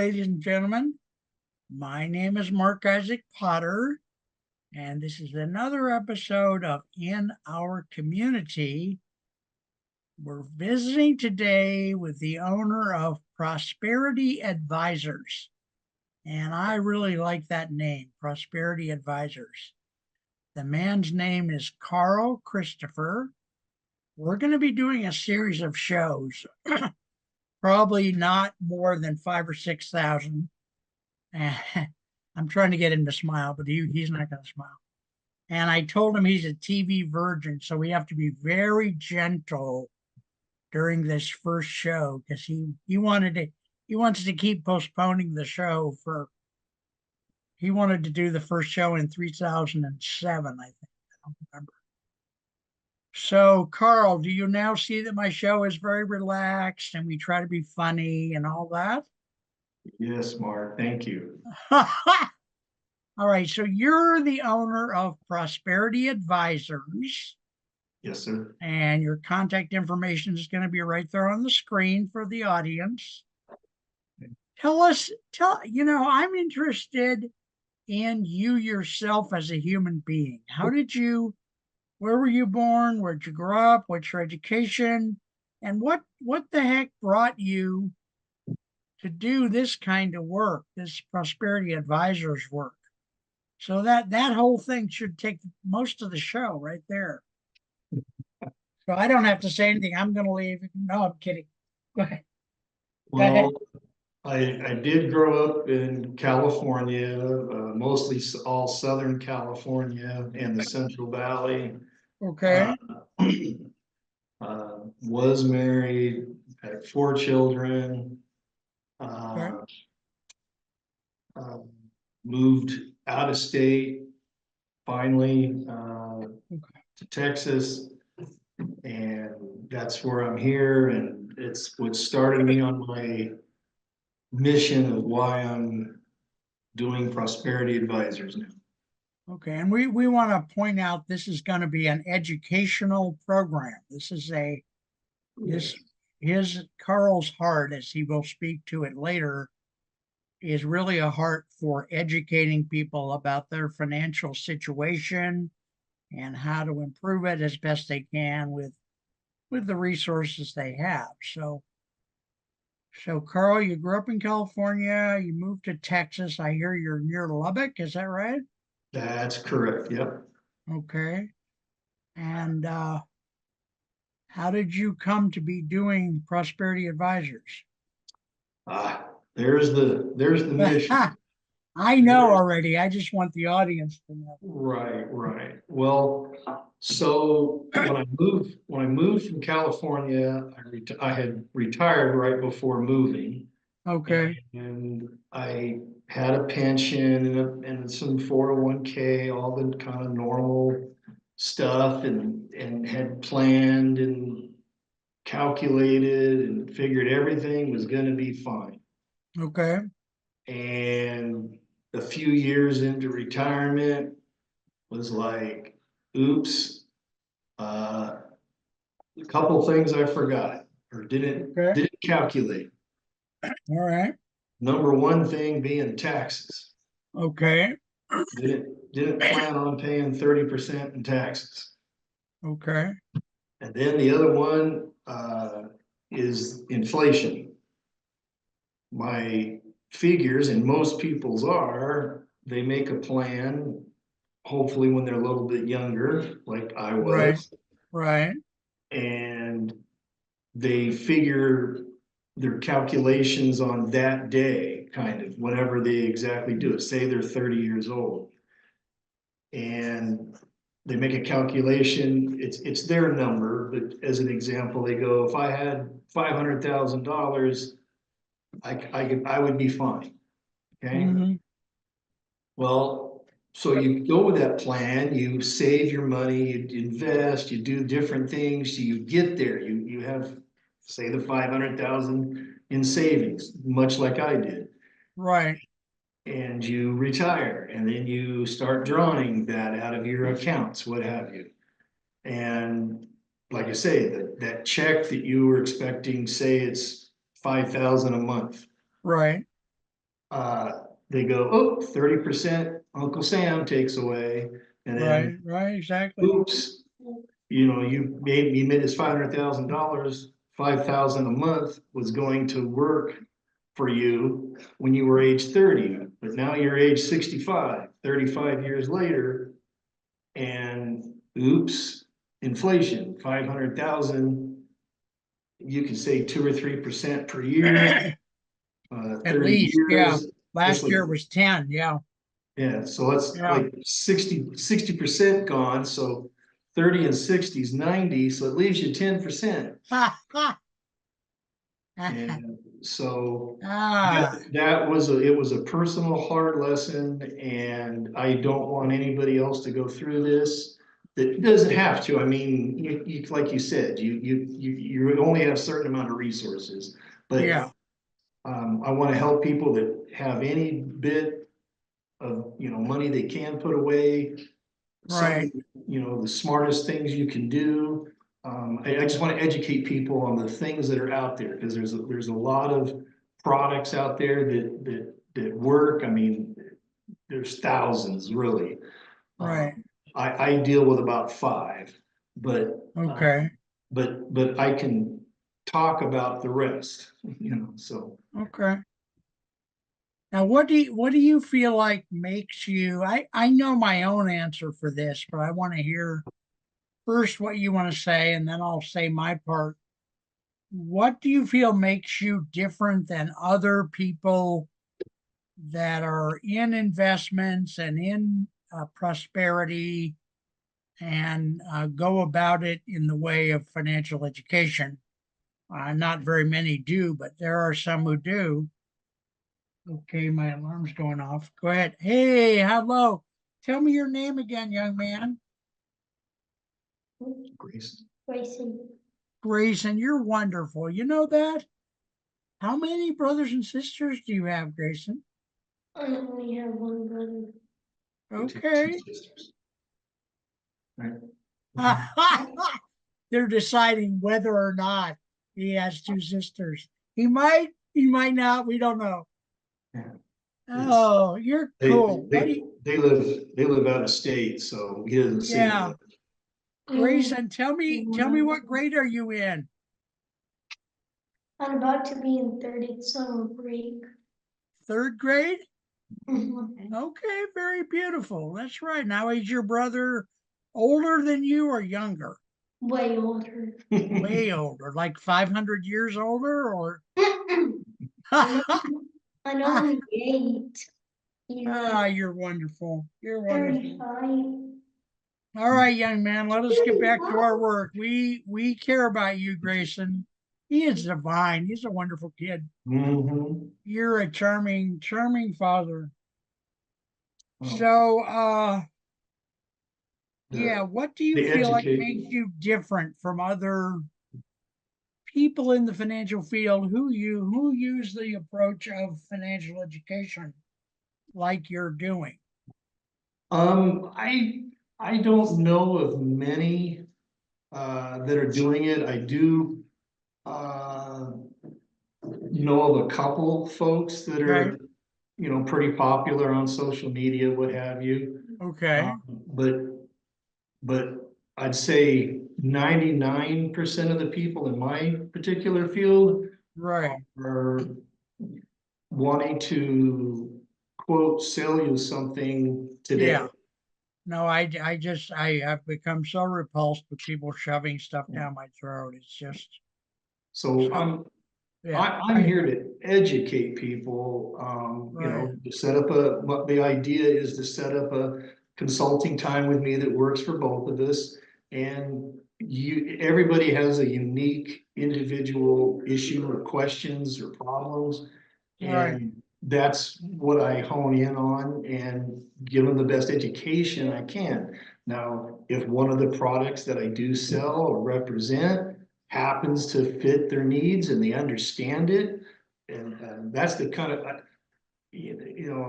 ladies and gentlemen. My name is Mark Isaac Potter, and this is another episode of In Our Community. We're visiting today with the owner of Prosperity Advisors, and I really like that name, Prosperity Advisors. The man's name is Carl Christopher. We're going to be doing a series of shows, probably not more than 5,000 or 6,000. I'm trying to get him to smile, but he's not going to smile. And I told him he's a TV virgin, so we have to be very gentle during this first show because he wants to keep postponing the show he wanted to do the first show in 2007, I think. I don't remember. So, Carl, do you now see that my show is very relaxed and we try to be funny and all that? Yes, Mark, thank you. All right, so you're the owner of Prosperity Advisors, Yes, sir. and your contact information is going to be right there on the screen for the audience. I'm interested in you yourself as a human being. Where were you born? Where'd you grow up? What's your education? And what the heck brought you to do this kind of work, this Prosperity Advisors work? So that whole thing should take most of the show right there. So I don't have to say anything. I'm going to leave. No, I'm kidding. Go ahead. Well, I did grow up in California, mostly all Southern California and the Central Valley. Okay. Was married, had 4 children. Okay. Moved out of state, finally, to Texas. And that's where I'm here. And it's what started me on my mission of why I'm doing Prosperity Advisors now. Okay. And we want to point out this is going to be an educational program. This is his Carl's heart, as he will speak to it later, is really a heart for educating people about their financial situation and how to improve it as best they can with the resources they have. So Carl, you grew up in California, you moved to Texas. I hear you're near Lubbock, is that right? That's correct. Yep. Okay. And how did you come to be doing Prosperity Advisors? There's the mission. I know already. I just want the audience to know. Right. Well, so when I moved from California, I had retired right before moving. Okay. And I had a pension and some 401k, all the kind of normal stuff, and had planned and calculated and figured everything was going to be fine. Okay. And a few years into retirement was like, oops, a couple things I forgot or didn't calculate. All right. Number one thing being taxes. Okay. Didn't plan on paying 30% in taxes. Okay. And then the other one is inflation. My figures, and most people's are, they make a plan, hopefully when they're a little bit younger, like I was. Right. And they figure their calculations on that day, kind of, whenever they exactly do it. Say they're 30 years old. And they make a calculation, it's their number, but as an example, they go, if I had $500,000, I would be fine. Okay. Mm-hmm. Well, so you go with that plan, you save your money, you invest, you do different things, so you get there. You have, say, the 500,000 in savings, much like I did. Right. And you retire, and then you start drawing that out of your accounts, what have you. And like I say, that check that you were expecting, say it's 5,000 a month. Right. they go, oh, 30% Uncle Sam takes away. And then, Right, exactly. oops, you made this $500,000, 5,000 a month was going to work for you when you were age 30, but now you're age 65, 35 years later. And oops, inflation, 500,000, you can say 2 or 3% per year, At 30 least, yeah. years. That's Last like, year it was 10, yeah. yeah, so that's Yeah. like 60% gone. So 30 and 60 is 90. So it leaves you 10%. And so Ah, it was a personal hard lesson, and I don't want anybody else to go through this. That doesn't have to. I mean, like you said, you only have a certain amount of resources, but yeah, I want to help people that have any bit of money they can put away. right, Something, the smartest things you can do. I just want to educate people on the things that are out there, because there's a lot of products out there that work. I mean, there's thousands really. Uh, right. I deal with about five, but Okay, but I can talk about the rest, so. okay. Now, what do you feel like makes you? I know my own answer for this, but I want to hear first what you want to say, and then I'll say my part. What do you feel makes you different than other people that are in investments and in prosperity and go about it in the way of financial education? Not very many do, but there are some who do. Okay, my alarm's going off. Go ahead. Hey, hello. Tell me your name again, young man. Grace. Grayson. Grayson, you're wonderful. You know that? How many brothers and sisters do you have, Grayson? I only have one brother. Okay. Two sisters. Right. They're deciding whether or not he has two sisters. He might not. We don't know. Yeah. Oh, you're They, cool. What do they, you, they live out of state, so he doesn't see yeah. them. Grayson, tell me what grade are you in? I'm about to be in third summer break. Third grade? Mhm. Okay, very beautiful. That's right. Now, is your brother older than you or younger? Way older. Way older, like 500 years older or? I'm only 8. He's like You're wonderful. You're wonderful. 35. All right, young man, let us get back to our work. We care about you, Grayson. He is divine. He's a wonderful kid. Mhm. You're a charming father. Well, So, the, yeah, what do you the feel like makes education, you different from other people in the financial field who use the approach of financial education like you're doing? I don't know of many, that are doing it. I do, know of a couple folks that Right. are, pretty popular on social media, what have you. Okay. But I'd say 99% of the people in my particular field Right. are wanting to quote, sell you something today. Yeah. No, I have become so repulsed with people shoving stuff Yeah. down my throat. It's just So so, yeah. I'm here to educate people, Right. to set up what the idea is to set up a consulting time with me that works for both of us. And everybody has a unique individual issue or questions or problems. Right. And that's what I hone in on and give them the best education I can. Now, if one of the products that I do sell or represent happens to fit their needs and they understand it, and that's the kind of, a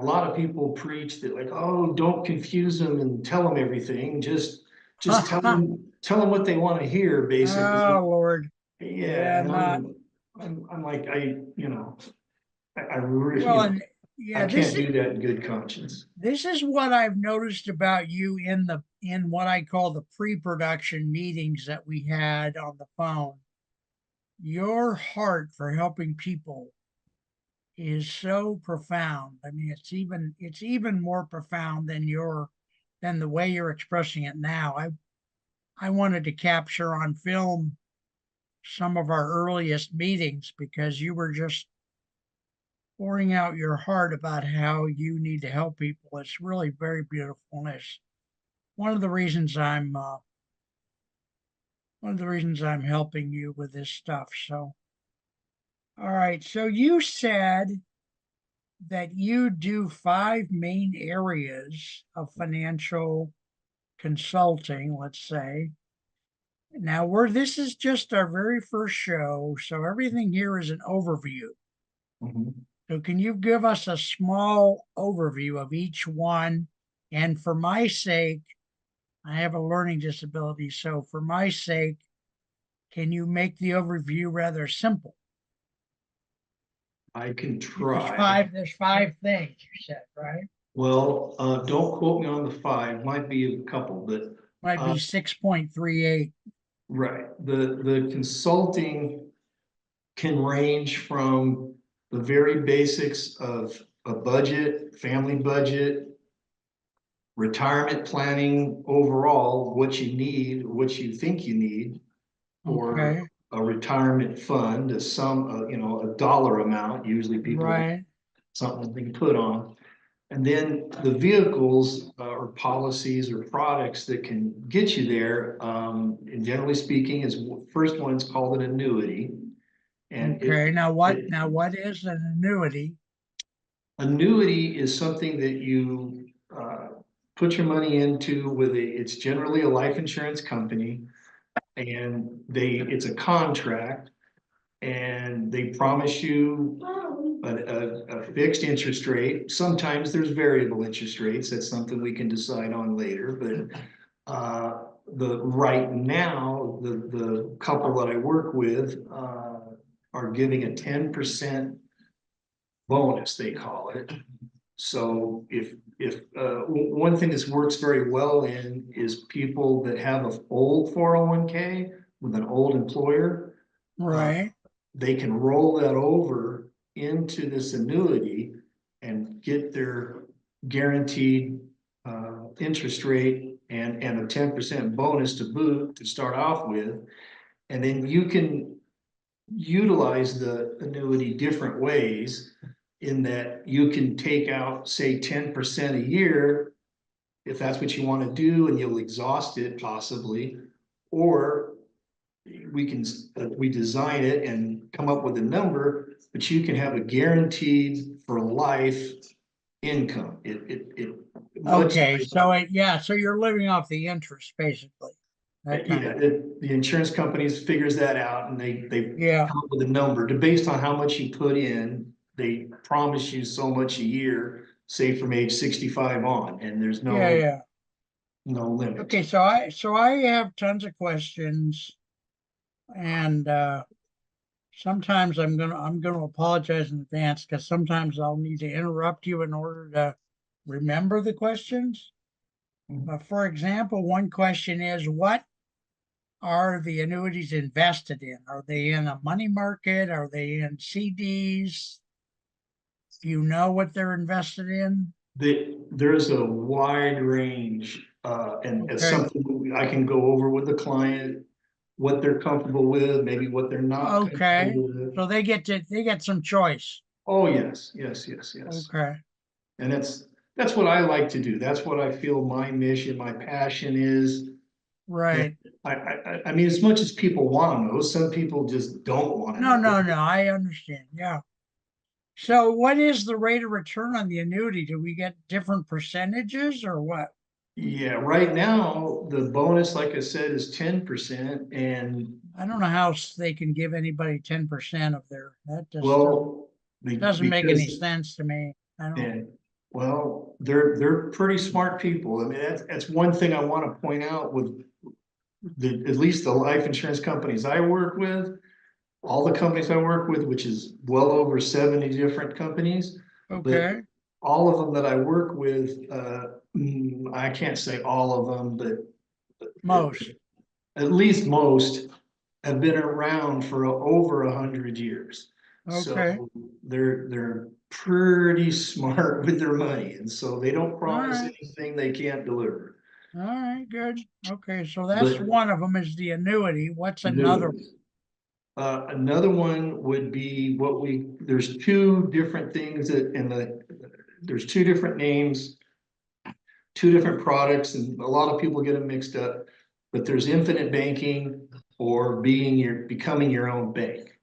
lot of people preach that, like, oh, don't confuse them and tell them everything. Just tell them what they want to hear, basically. Oh Lord. Yeah, Yeah, and not I'm like, I well, really, and Yeah, I can't do that in good conscience. this is what I've noticed about you in what I call the pre-production meetings that we had on the phone. Your heart for helping people is so profound. I mean, it's even more profound than the way you're expressing it now. I wanted to capture on film some of our earliest meetings because you were just pouring out your heart about how you need to help people. It's really very beautiful. And it's one of the reasons I'm helping you with this stuff. So, all right. So you said that you do 5 main areas of financial consulting, let's say. Now, this is just our very first show, so everything here is an overview. Mhm. So can you give us a small overview of each one? And for my sake, I have a learning disability, so for my sake, can you make the overview rather simple? I can There's try. there's 5 things you said, right? Well, don't quote me on the 5, might be a couple, but Might be 6.38. right. The consulting can range from the very basics of a budget, family budget, retirement planning overall, what you need, what you think you need, or Okay, a retirement fund, a dollar amount, usually people, right, something they can put on. And then the vehicles or policies or products that can get you there, and generally speaking, first one is called an annuity. And okay. Now what is an annuity? annuity is something that you put your money into it's generally a life insurance company, and it's a contract, and they promise you a fixed interest rate. Sometimes there's variable interest rates. That's something we can decide on later, but right now, the couple that I work with are giving a 10% bonus, they call it. So one thing that works very well is people that have an old 401k with an old employer, Right, they can roll that over into this annuity and get their guaranteed interest rate and a 10% bonus to boot to start off with. And then you can utilize the annuity different ways in that you can take out, say, 10% a year if that's what you want to do, and you'll exhaust it possibly, or we design it and come up with a number, but you can have a guaranteed for life income. okay, so you're living off the interest, basically. That kind Yeah, of, the insurance companies figures that out, and they yeah, come up with a number based on how much you put in. They promise you so much a year, say from age 65 on, and there's yeah. no limit. Okay, so I have tons of questions, and sometimes I'm gonna apologize in advance because sometimes I'll need to interrupt you in order to remember the questions. Mhm. But for example, one question is, what are the annuities invested in? Are they in a money market? Are they in CDs? Do you know what they're invested in? There's a wide range, and it's Okay, something I can go over with the client, what they're comfortable with, maybe what they're not okay. comfortable with. So they get some choice. Oh, yes. Okay, And that's what I like to do. That's what I feel my mission, my passion is. And right. I mean, as much as people want to know, some people just don't want to No, know. no, no, I understand. Yeah. So what is the rate of return on the annuity? Do we get different percentages or what? Yeah, right now, the bonus, like I said, is 10%. And I don't know how they can give anybody 10% of that just well, doesn't make any because, sense to me. I don't, and well, they're pretty smart people. I mean, that's one thing I want to point out with at least the life insurance companies I work with, all the companies I work with, which is well over 70 different companies. But okay, all of them that I work with, I can't say all of them, but Most. at least most have been around for over 100 years. Okay. So they're pretty smart with their money, and so they don't promise right. anything they can't deliver. All right, good. Okay, so that's But one of them is the annuity. What's another? Another one would be there's two different things there's two different names, two different products, and a lot of people get them mixed up. But there's infinite banking or becoming your own bank.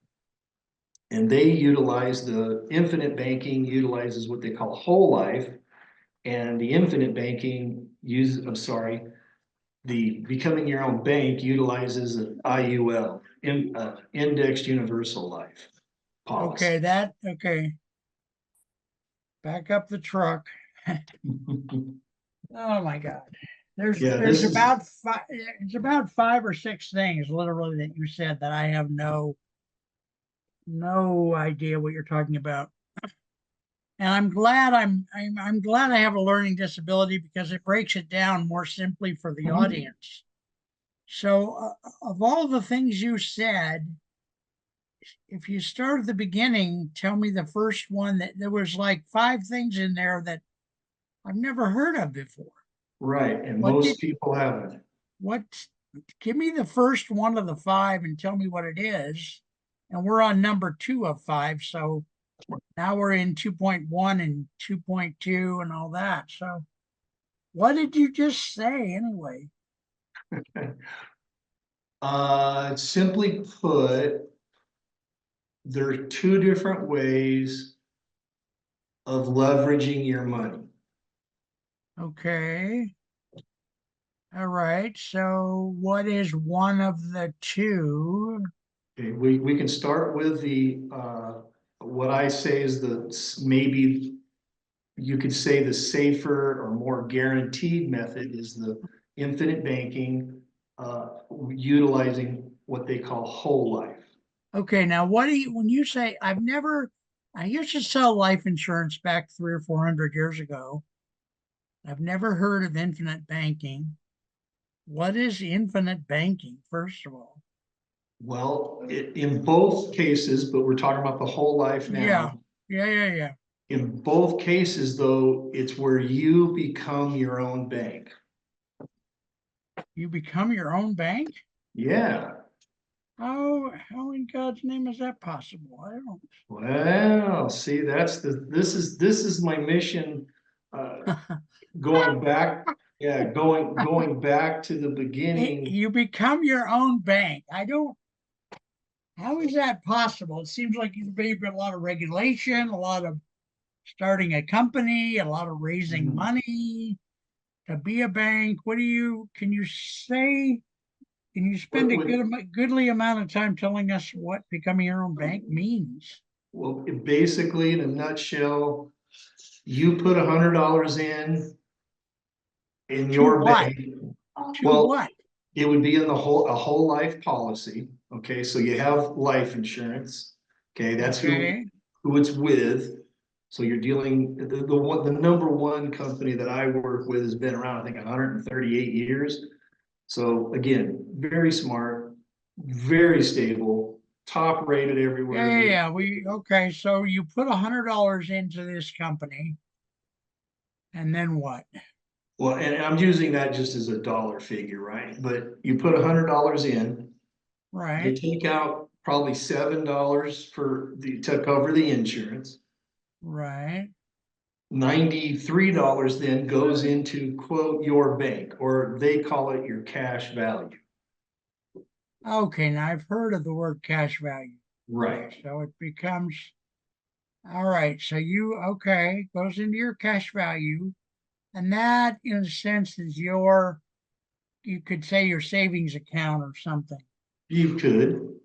And they utilize the infinite banking utilizes what they call whole life, and the infinite banking the becoming your own bank utilizes an IUL, indexed universal life policy. Okay. Back up the truck. Oh my God. There's Yeah, there's this is, about five it's about 5 or 6 things literally that you said that I have no idea what you're talking about. And I'm glad I have a learning disability because it breaks it down more simply for the audience. So of all the things you said, if you start at the beginning, tell me the first one that there was like 5 things in there that I've never heard of before. right, and What most did people haven't. what give me the first one of the 5 and tell me what it is. And we're on number 2 of 5, so now we're in 2.1 and 2.2 and all that. So what did you just say anyway? Simply put, there are two different ways of leveraging your money. Okay. All right. So what is one of the two? Okay, we can start with what I say is maybe you could say the safer or more guaranteed method is the infinite banking, utilizing what they call whole life. Okay, now when you say I used to sell life insurance back 300 or 400 years ago. I've never heard of infinite banking. What is infinite banking, first of all? Well, in both cases, but we're talking about the whole life Yeah, now. yeah. In both cases, though, it's where you become your own bank. You become your own bank? Yeah. How in God's name is that possible? I Well, see, this is my mission, don't. going back, yeah, going back to the beginning. You become your own bank. I don't, how is that possible? It seems like you've been a lot of regulation, a lot of starting a company, a lot of raising money to be a bank. Can you spend a goodly amount of time telling us what becoming your own bank means? Well, basically, in a nutshell, you put $100 in To your what? bank. To Well, what? it would be in a whole life policy. Okay, so you have life insurance. Okay, that's Okay. who it's with. So you're dealing the number one company that I work with has been around, I think, 138 years. So again, very smart, very stable, top rated everywhere. Yeah. Okay. So you put $100 into this company and then what? Well, and I'm using that just as a dollar figure, right? But you put $100 in, they Right. take out probably $7 to cover the insurance. Right. $93 then goes into quote your bank, or they call it your cash value. Okay. Now I've heard of the word cash value. Right. So it becomes, all right. So okay, goes into your cash value. And that, in a sense, is you could say your savings account or something. You could.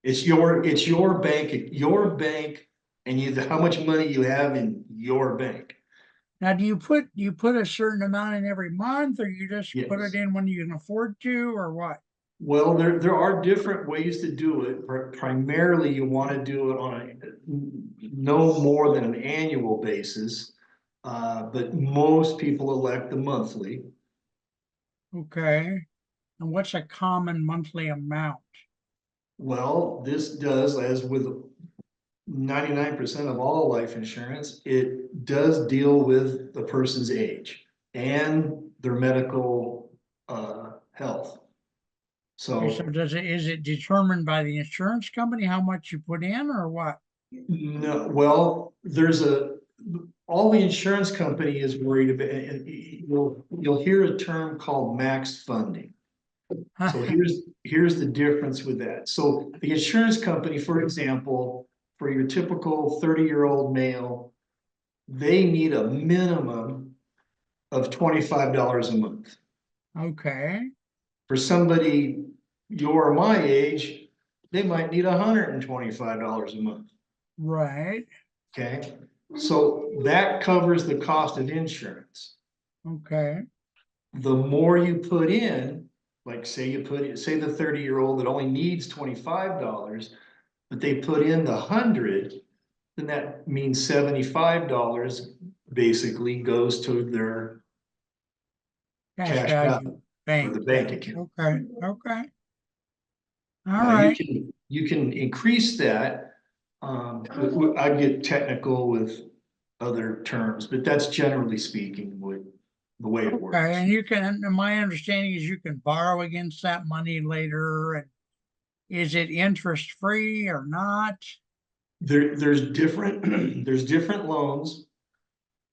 It's your bank, and how much money you have in your bank. Now, do you put a certain amount in every month, or you just put it Yes. in when you can afford to, or what? Well, there are different ways to do it. Primarily, you want to do it on no more than an annual basis. But most people elect the monthly. Okay. And what's a common monthly amount? Well, this does, as with 99% of all life insurance, it does deal with the person's age and their medical health. Okay, so So is it determined by the insurance company how much you put in or what? no, well, all the insurance company is worried about, and you'll hear a term called max funding. So here's the difference with that. So the insurance company, for example, for your typical 30-year-old male, they need a minimum of $25 a month. Okay, For somebody your my age, they might need $125 a month. right, Okay, so that covers the cost of insurance. okay, The more you put in, like say the 30-year-old that only needs $25, but they put in the 100, then that means $75 basically goes to their cash cash value, value or bank the bank value, account. okay, okay. All Now right, you can increase that. I get technical with other terms, but that's generally speaking what the way it okay, works. and you can, and my understanding is you can borrow against that money later, and is it interest free or not? There's different there's different loans,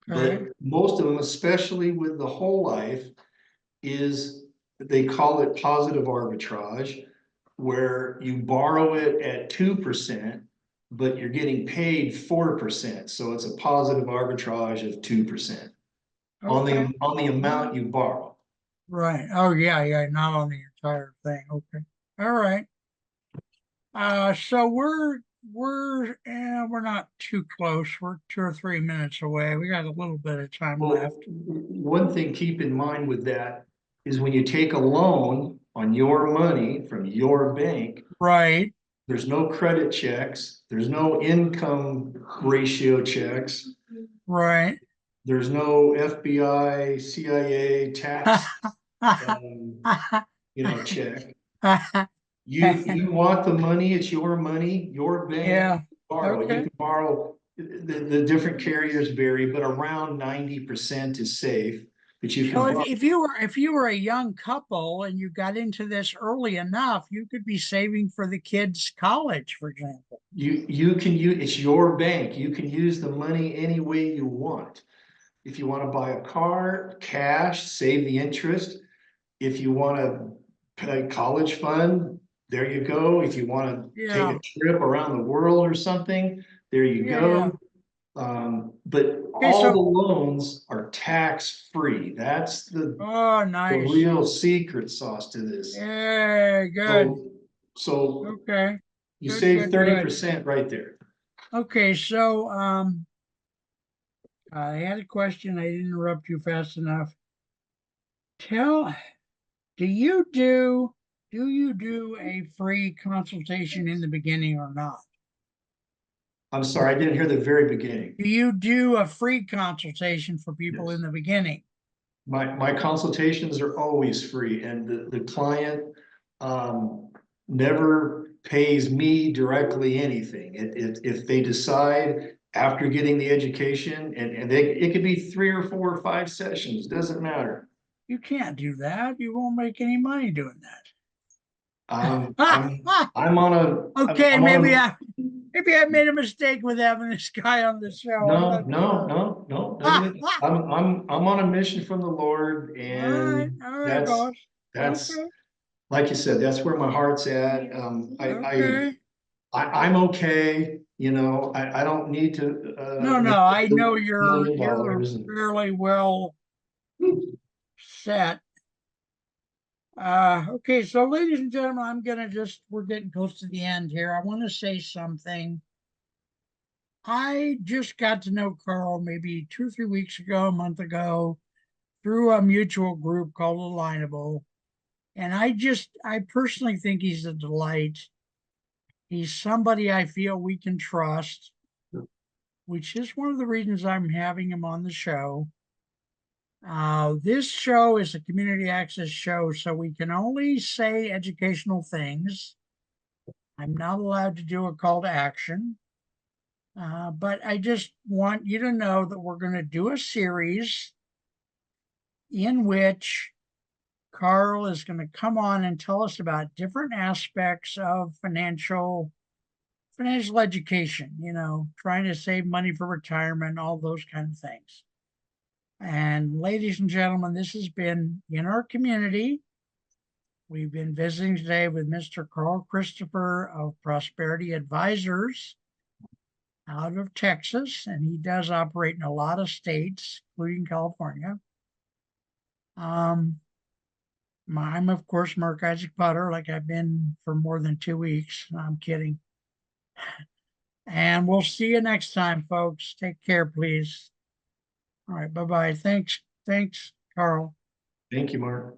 but Okay, most of them, especially with the whole life, is they call it positive arbitrage, where you borrow it at 2%, but you're getting paid 4%. So it's a positive arbitrage of 2% okay, on the amount you borrow. right, oh, yeah, yeah, not on the entire thing, okay, all right. So we're not too close. We're 2 or 3 minutes away. We got a little bit of time Well, left. one thing keep in mind with that is when you take a loan on your money from your bank, Right, there's no credit checks, there's no income ratio checks, right. there's no FBI, CIA tax, um, check. You want the money, it's your money, your bank, Yeah, borrow. You okay. can borrow, the different carriers vary, but around 90% is safe. But you So can borrow. if you were a young couple and you got into this early enough, you could be saving for the kids' college, for example. You can use, it's your bank. You can use the money any way you want. If you want to buy a car, cash, save the interest. If you want to pay college fund, there you go. If you want to take Yeah, a trip around the world or something, there you yeah, yeah. go. But Okay, all the so loans are tax free. That's oh, the nice. real secret sauce to this. Yeah, good. So Okay, you good, save good, good. 30% right there. Okay, so I had a question. I didn't interrupt you fast enough. Tell, do you do you do a free consultation in the beginning or not? I'm sorry, I didn't hear the very beginning. Do you do a free consultation for people Yes. in the beginning? My consultations are always free and the client never pays me directly anything. If they decide after getting the education and it could be 3 or 4 or 5 sessions, doesn't matter. You can't do that. You won't make any money doing Um, that. I'm I'm on Okay, I'm on a maybe I made a mistake with having this guy on the show. I'm no, not no, sure. no, no. All I'm on a mission from the Lord, right, and all right, that's boss. that's Okay, like you said, that's where my heart's at. okay. I'm okay. I don't need to No, make no, I $1 know million you're dollars. And fairly well set. Okay, so ladies and gentlemen, we're getting close to the end here. I want to say something. I just got to know Carl maybe 2 or 3 weeks ago, a month ago, through a mutual group called Alignable. And I personally think he's a delight. He's somebody I feel we can trust. which is one of the reasons I'm having him on the show. This show is a community access show, so we can only say educational things. I'm not allowed to do a call to action. But I just want you to know that we're going to do a series in which Carl is going to come on and tell us about different aspects of financial education, trying to save money for retirement, all those kind of things. And ladies and gentlemen, this has been In Our Community. We've been visiting today with Mr. Carl Christopher of Prosperity Advisors out of Texas, and he does operate in a lot of states, including California. I'm of course Mark Isaac Potter, like I've been for more than 2 weeks. No, I'm kidding. And we'll see you next time, folks. Take care, please. All right, bye-bye. Thanks, Carl. Thank you, Mark.